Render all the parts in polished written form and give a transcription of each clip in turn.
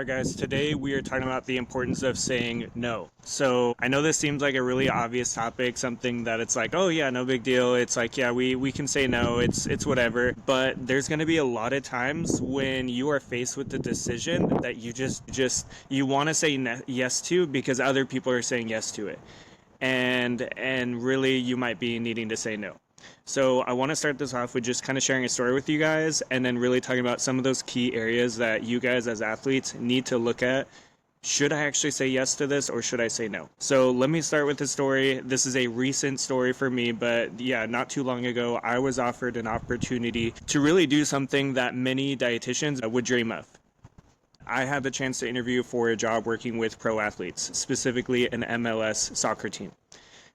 Alright guys, today we are talking about the importance of saying no. So I know this seems like a really obvious topic, something that it's like, oh yeah, no big deal. It's like, yeah, we can say no, it's whatever. But there's gonna be a lot of times when you are faced with the decision that you wanna say yes to because other people are saying yes to it. And really you might be needing to say no. So I want to start this off with just kind of sharing a story with you guys and then really talking about some of those key areas that you guys as athletes need to look at. Should I actually say yes to this or should I say no? So let me start with the story. This is a recent story for me, but yeah, not too long ago, I was offered an opportunity to really do something that many dietitians would dream of. I had the chance to interview for a job working with pro athletes, specifically an MLS soccer team.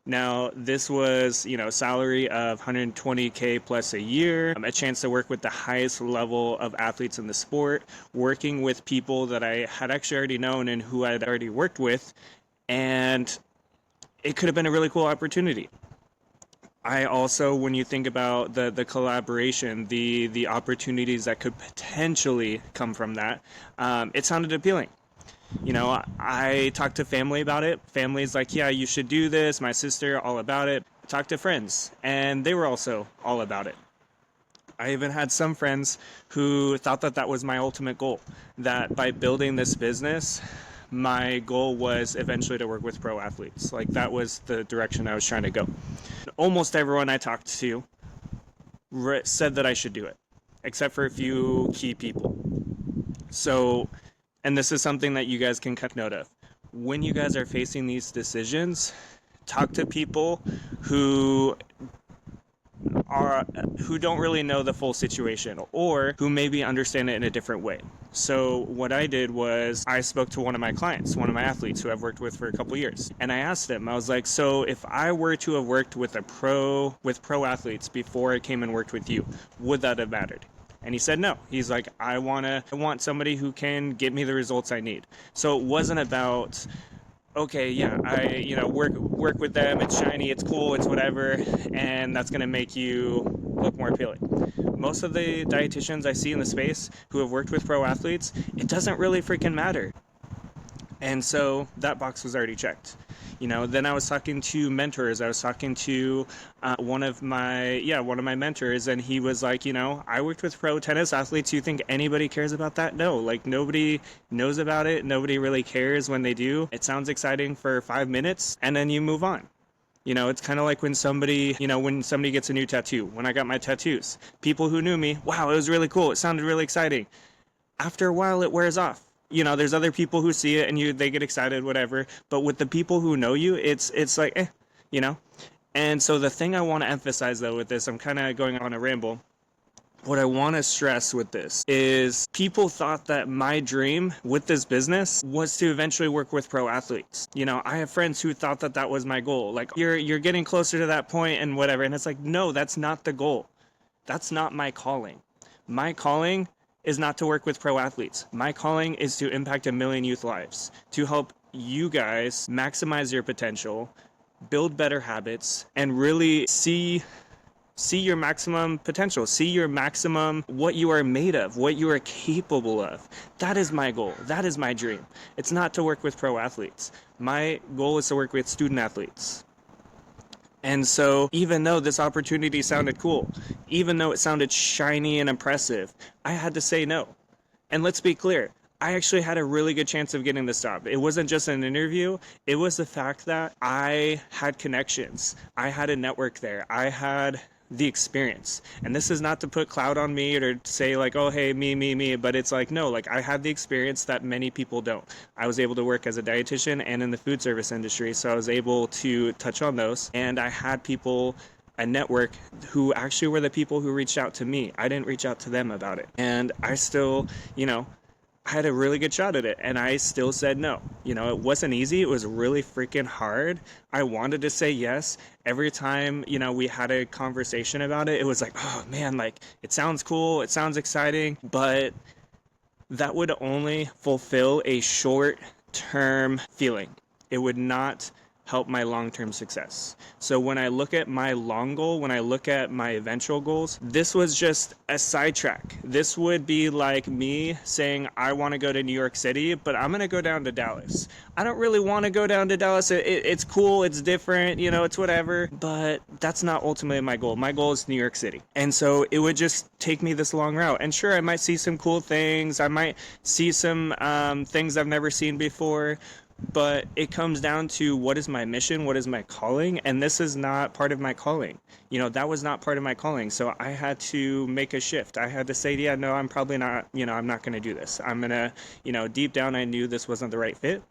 Now, this was, salary of 120K plus a year, a chance to work with the highest level of athletes in the sport, working with people that I had actually already known and who I had already worked with, and it could have been a really cool opportunity. I also, when you think about the collaboration, the opportunities that could potentially come from that, it sounded appealing. I talked to family about it. Family's like, yeah, you should do this. My sister, all about it. Talked to friends, and they were also all about it. I even had some friends who thought that that was my ultimate goal, that by building this business, my goal was eventually to work with pro athletes. Like, that was the direction I was trying to go. Almost everyone I talked to said that I should do it, except for a few key people. So, and this is something that you guys can cut note of. When you guys are facing these decisions, talk to people who don't really know the full situation or who maybe understand it in a different way. So what I did was I spoke to one of my clients, one of my athletes who I've worked with for a couple years, and I asked him, I was like, so if I were to have worked with pro athletes before I came and worked with you, would that have mattered? And he said no. He's like, I want somebody who can get me the results I need. So it wasn't about, okay, yeah, I work with them, it's shiny, it's cool, it's whatever, and that's gonna make you look more appealing. Most of the dietitians I see in the space who have worked with pro athletes, it doesn't really freaking matter. And so that box was already checked. Then I was talking to mentors. I was talking to one of my mentors, and he was like, I worked with pro tennis athletes. You think anybody cares about that? No, like nobody knows about it. Nobody really cares when they do. It sounds exciting for 5 minutes, and then you move on. It's kind of like when somebody gets a new tattoo. When I got my tattoos, people who knew me, wow, it was really cool. It sounded really exciting. After a while, it wears off. There's other people who see it and they get excited, whatever. But with the people who know you, it's like, And so the thing I want to emphasize, though, with this, I'm kind of going on a ramble. What I want to stress with this is people thought that my dream with this business was to eventually work with pro athletes. I have friends who thought that that was my goal. Like, you're getting closer to that point and whatever. And it's like, no, that's not the goal. That's not my calling. My calling is not to work with pro athletes. My calling is to impact 1 million youth lives, to help you guys maximize your potential, build better habits, and really see your maximum potential, see your maximum, what you are made of, what you are capable of. That is my goal. That is my dream. It's not to work with pro athletes. My goal is to work with student athletes. And so even though this opportunity sounded cool, even though it sounded shiny and impressive, I had to say no. And let's be clear, I actually had a really good chance of getting this job. It wasn't just an interview. It was the fact that I had connections. I had a network there. I had the experience. And this is not to put clout on me or to say like, oh, hey, me, but it's like, no, like I had the experience that many people don't. I was able to work as a dietitian and in the food service industry, so I was able to touch on those. And I had people, a network, who actually were the people who reached out to me. I didn't reach out to them about it. And I still, I had a really good shot at it, and I still said no. It wasn't easy. It was really freaking hard. I wanted to say yes. Every time, we had a conversation about it, it was like, oh man, like it sounds cool. It sounds exciting, but that would only fulfill a short-term feeling. It would not help my long-term success. So when I look at my long goal, when I look at my eventual goals, this was just a sidetrack. This would be like me saying, I want to go to New York City, but I'm going to go down to Dallas. I don't really want to go down to Dallas. It's cool. It's different. It's whatever. But that's not ultimately my goal. My goal is New York City. And so it would just take me this long route. And sure, I might see some cool things. I might see some things I've never seen before. But it comes down to, what is my mission? What is my calling? And this is not part of my calling. That was not part of my calling. So I had to make a shift. I had to say, yeah, no, I'm probably not, I'm not going to do this. I'm going to, deep down, I knew this wasn't the right fit.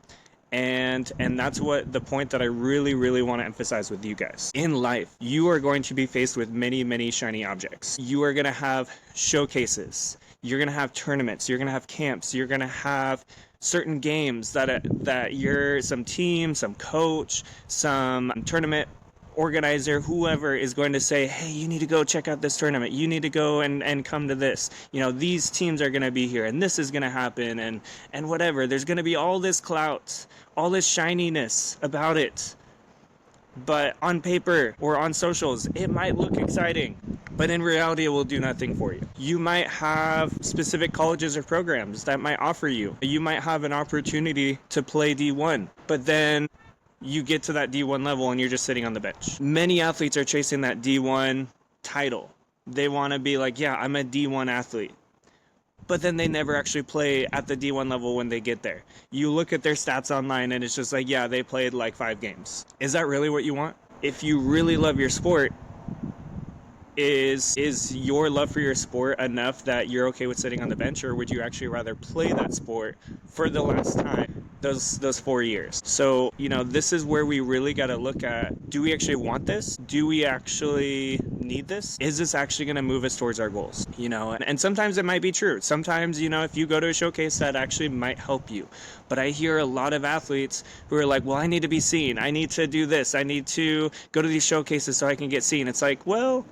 And that's what the point that I really, really want to emphasize with you guys. In life, you are going to be faced with many, many shiny objects. You are going to have showcases. You're going to have tournaments. You're going to have camps. You're going to have certain games that you're some team, some coach, some tournament organizer, whoever is going to say, hey, you need to go check out this tournament. You need to go and come to this. These teams are going to be here and this is going to happen and whatever. There's going to be all this clout, all this shininess about it. But on paper or on socials, it might look exciting, but in reality, it will do nothing for you. You might have specific colleges or programs that might offer you. You might have an opportunity to play D1, but then you get to that D1 level and you're just sitting on the bench. Many athletes are chasing that D1 title. They want to be like, yeah, I'm a D1 athlete. But then they never actually play at the D1 level when they get there. You look at their stats online and it's just like, yeah, they played like 5 games. Is that really what you want? If you really love your sport, is your love for your sport enough that you're okay with sitting on the bench, or would you actually rather play that sport for the last time, those 4 years? So, this is where we really got to look at, do we actually want this? Do we actually need this? Is this actually going to move us towards our goals? And sometimes it might be true. Sometimes, if you go to a showcase, that actually might help you. But I hear a lot of athletes who are like, well, I need to be seen. I need to do this. I need to go to these showcases so I can get seen. It's like, well,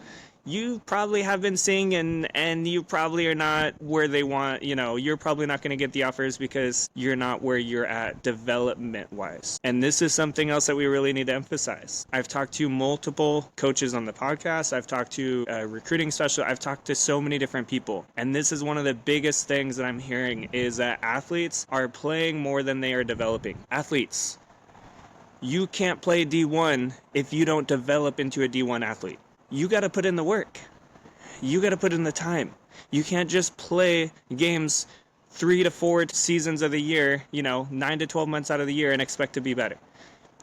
you probably have been seeing and you probably are not where they want, you're probably not going to get the offers because you're not where you're at development wise. And this is something else that we really need to emphasize. I've talked to multiple coaches on the podcast. I've talked to recruiting specialists. I've talked to so many different people. And this is one of the biggest things that I'm hearing is that athletes are playing more than they are developing. Athletes, you can't play D1 if you don't develop into a D1 athlete. You got to put in the work. You got to put in the time. You can't just play games 3 to 4 seasons of the year, 9 to 12 months out of the year and expect to be better.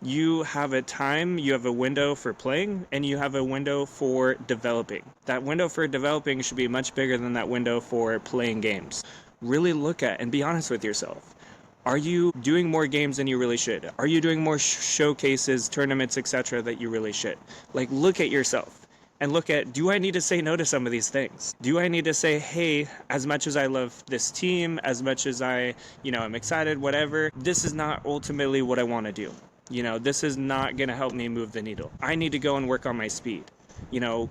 You have a time, you have a window for playing, and you have a window for developing. That window for developing should be much bigger than that window for playing games. Really look at and be honest with yourself. Are you doing more games than you really should? Are you doing more showcases, tournaments, etc. that you really should? Look at yourself. And look at, do I need to say no to some of these things? Do I need to say, hey, as much as I love this team, as much as I, I'm excited, whatever, this is not ultimately what I want to do. This is not going to help me move the needle. I need to go and work on my speed.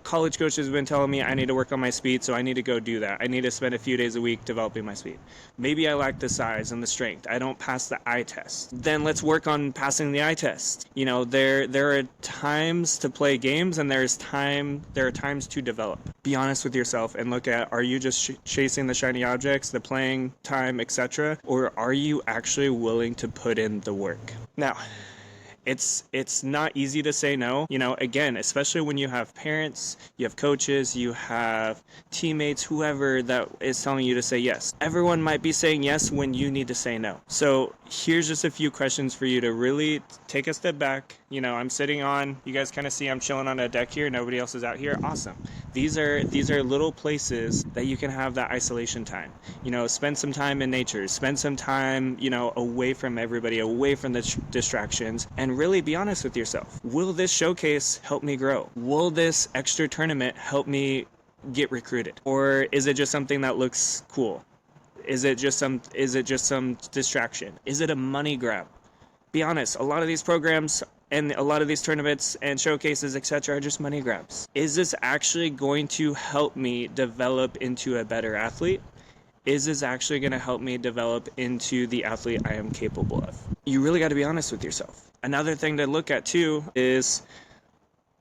College coaches have been telling me I need to work on my speed, so I need to go do that. I need to spend a few days a week developing my speed. Maybe I lack the size and the strength. I don't pass the eye test. Then let's work on passing the eye test. There are times to play games and there are times to develop. Be honest with yourself and look at, are you just chasing the shiny objects, the playing time, etc., or are you actually willing to put in the work? Now, it's not easy to say no, again, especially when you have parents, you have coaches, you have teammates, whoever that is telling you to say yes. Everyone might be saying yes when you need to say no. So here's just a few questions for you to really take a step back. I'm sitting on, you guys kind of see I'm chilling on a deck here. Nobody else is out here. Awesome. These are little places that you can have that isolation time. Spend some time in nature, spend some time, away from everybody, away from the distractions, and really be honest with yourself. Will this showcase help me grow? Will this extra tournament help me get recruited? Or is it just something that looks cool? Is it just some distraction? Is it a money grab? Be honest, a lot of these programs and a lot of these tournaments and showcases, etc., are just money grabs. Is this actually going to help me develop into a better athlete? Is this actually going to help me develop into the athlete I am capable of? You really got to be honest with yourself. Another thing to look at too is,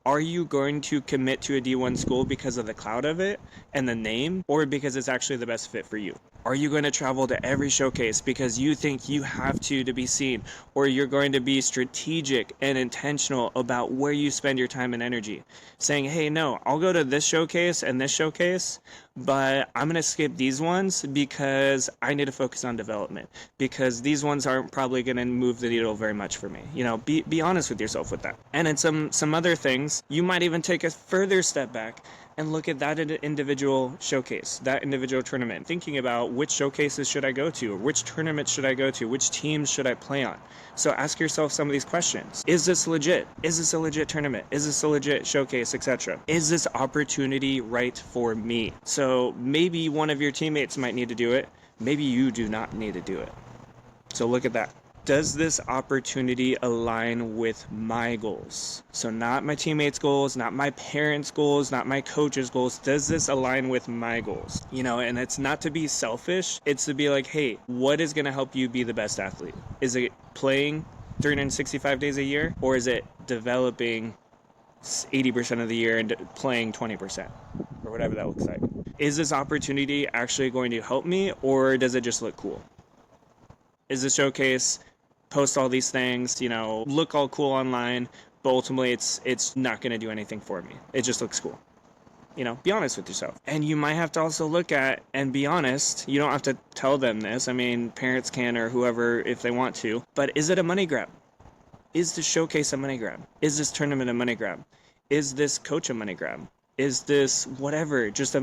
are you going to commit to a D1 school because of the clout of it and the name, or because it's actually the best fit for you? Are you going to travel to every showcase because you think you have to be seen, or you're going to be strategic and intentional about where you spend your time and energy? Saying, hey, no, I'll go to this showcase and this showcase, but I'm going to skip these ones because I need to focus on development, because these ones aren't probably going to move the needle very much for me. Be honest with yourself with that. And in some other things, you might even take a further step back and look at that individual showcase, that individual tournament, thinking about which showcases should I go to, or which tournaments should I go to, which teams should I play on. So ask yourself some of these questions. Is this legit? Is this a legit tournament? Is this a legit showcase, etc.? Is this opportunity right for me? So maybe one of your teammates might need to do it. Maybe you do not need to do it. So look at that. Does this opportunity align with my goals? So not my teammates' goals, not my parents' goals, not my coach's goals. Does this align with my goals? And it's not to be selfish. It's to be like, hey, what is going to help you be the best athlete? Is it playing 365 days a year? Or is it developing 80% of the year and playing 20%? Or whatever that looks like. Is this opportunity actually going to help me, or does it just look cool? Is the showcase post all these things, look all cool online, but ultimately it's not going to do anything for me. It just looks cool. Be honest with yourself. And you might have to also look at and be honest. You don't have to tell them this. I mean, parents can, or whoever, if they want to. But is it a money grab? Is the showcase a money grab? Is this tournament a money grab? Is this coach a money grab? Is this whatever, just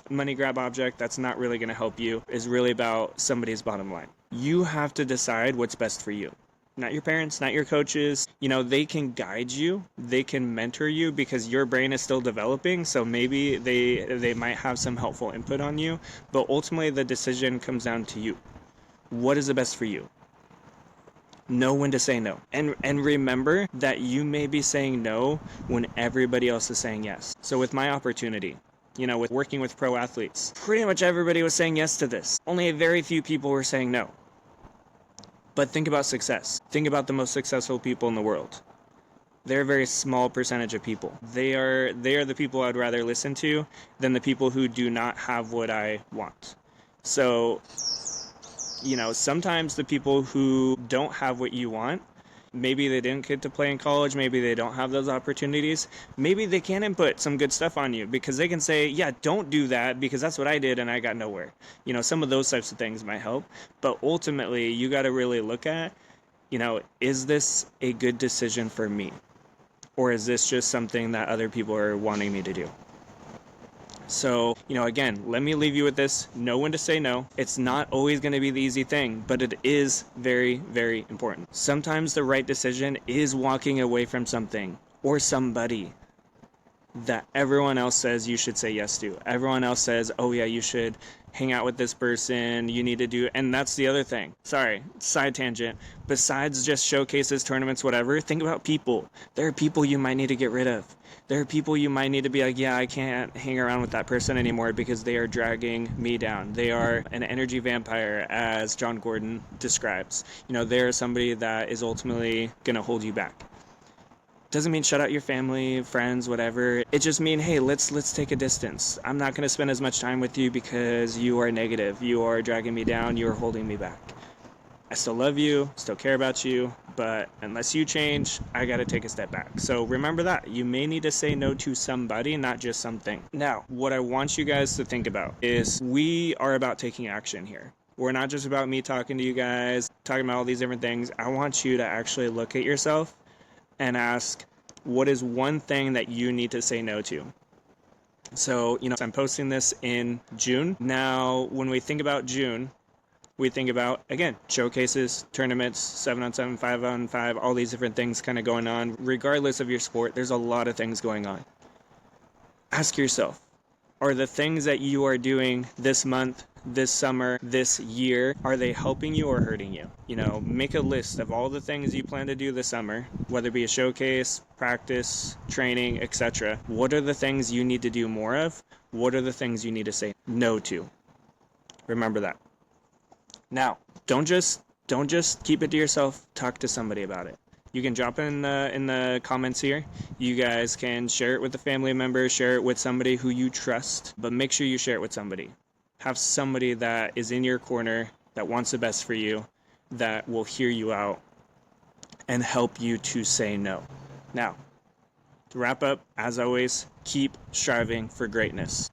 money grab object that's not really going to help you, is really about somebody's bottom line. You have to decide what's best for you. Not your parents, not your coaches. They can guide you, they can mentor you, because your brain is still developing, so maybe they might have some helpful input on you, but ultimately the decision comes down to you. What is the best for you? Know when to say no. And remember that you may be saying no when everybody else is saying yes. So with my opportunity, with working with pro athletes, pretty much everybody was saying yes to this. Only a very few people were saying no. But think about success. Think about the most successful people in the world. They're a very small percentage of people. They are the people I'd rather listen to than the people who do not have what I want. So sometimes the people who don't have what you want, maybe they didn't get to play in college, maybe they don't have those opportunities, maybe they can input some good stuff on you, because they can say, yeah, don't do that because that's what I did and I got nowhere. Some of those types of things might help. But ultimately, you got to really look at, is this a good decision for me? Or is this just something that other people are wanting me to do? So, again, let me leave you with this. Know when to say no. It's not always going to be the easy thing, but it is very, very important. Sometimes the right decision is walking away from something or somebody that everyone else says you should say yes to. Everyone else says, oh yeah, you should hang out with this person, you need to do, and that's the other thing. Sorry, side tangent. Besides just showcases, tournaments, whatever, think about people. There are people you might need to get rid of. There are people you might need to be like, yeah, I can't hang around with that person anymore because they are dragging me down. They are an energy vampire, as John Gordon describes. They are somebody that is ultimately going to hold you back. Doesn't mean shut out your family, friends, whatever. It just means, hey, let's take a distance. I'm not going to spend as much time with you because you are negative. You are dragging me down. You are holding me back. I still love you, still care about you, but unless you change, I got to take a step back. So remember that. You may need to say no to somebody, not just something. Now, what I want you guys to think about is we are about taking action here. We're not just about me talking to you guys, talking about all these different things. I want you to actually look at yourself and ask, what is one thing that you need to say no to? So, I'm posting this in June. Now, when we think about June, we think about, again, showcases, tournaments, 7-on-7, 5-on-5, all these different things kind of going on. Regardless of your sport, there's a lot of things going on. Ask yourself, are the things that you are doing this month, this summer, this year, are they helping you or hurting you? Make a list of all the things you plan to do this summer, whether it be a showcase, practice, training, etc. What are the things you need to do more of? What are the things you need to say no to? Remember that. Now, don't just keep it to yourself. Talk to somebody about it. You can drop in the comments here. You guys can share it with a family member, share it with somebody who you trust, but make sure you share it with somebody. Have somebody that is in your corner, that wants the best for you, that will hear you out and help you to say no. Now, to wrap up, as always, keep striving for greatness.